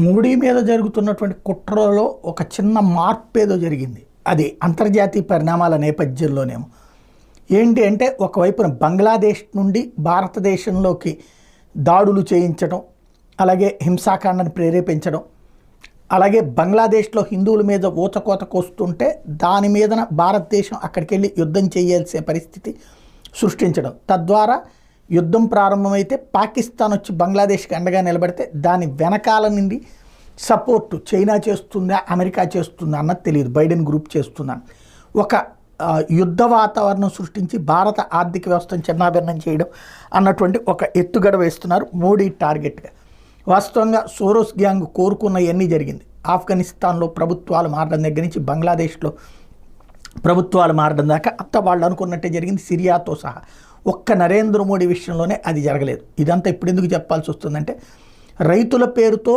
మోడీ మీద జరుగుతున్నటువంటి కుట్రలో ఒక చిన్న మార్పు ఏదో జరిగింది. అది అంతర్జాతీయ పరిణామాల నేపథ్యంలోనేమో. ఏంటి అంటే ఒకవైపున బంగ్లాదేశ్ నుండి భారతదేశంలోకి దాడులు చేయించడం, అలాగే హింసాకాండను ప్రేరేపించడం, అలాగే బంగ్లాదేశ్లో హిందువుల మీద ఊచకోత కోస్తుంటే దాని మీదన భారతదేశం అక్కడికి వెళ్ళి యుద్ధం చేయాల్సిన పరిస్థితి సృష్టించడం, తద్వారా యుద్ధం ప్రారంభమైతే పాకిస్తాన్ వచ్చి బంగ్లాదేశ్కి అండగా నిలబడితే దాని వెనకాల నుండి సపోర్టు చైనా చేస్తుందా అమెరికా చేస్తుందా అన్నది తెలియదు, బైడెన్ గ్రూప్ చేస్తుందని ఒక యుద్ధ వాతావరణం సృష్టించి భారత ఆర్థిక వ్యవస్థను చిన్నాభిన్నం చేయడం అన్నటువంటి ఒక ఎత్తుగడ వేస్తున్నారు మోడీ టార్గెట్గా. వాస్తవంగా సోరోస్ గ్యాంగ్ కోరుకున్న ఇవన్నీ జరిగింది. ఆఫ్ఘనిస్తాన్లో ప్రభుత్వాలు మారడం దగ్గర నుంచి బంగ్లాదేశ్లో ప్రభుత్వాలు మారడం దాకా అంతా వాళ్ళు అనుకున్నట్టే జరిగింది, సిరియాతో సహా. ఒక్క నరేంద్ర మోడీ విషయంలోనే అది జరగలేదు. ఇదంతా ఇప్పుడు ఎందుకు చెప్పాల్సి వస్తుందంటే రైతుల పేరుతో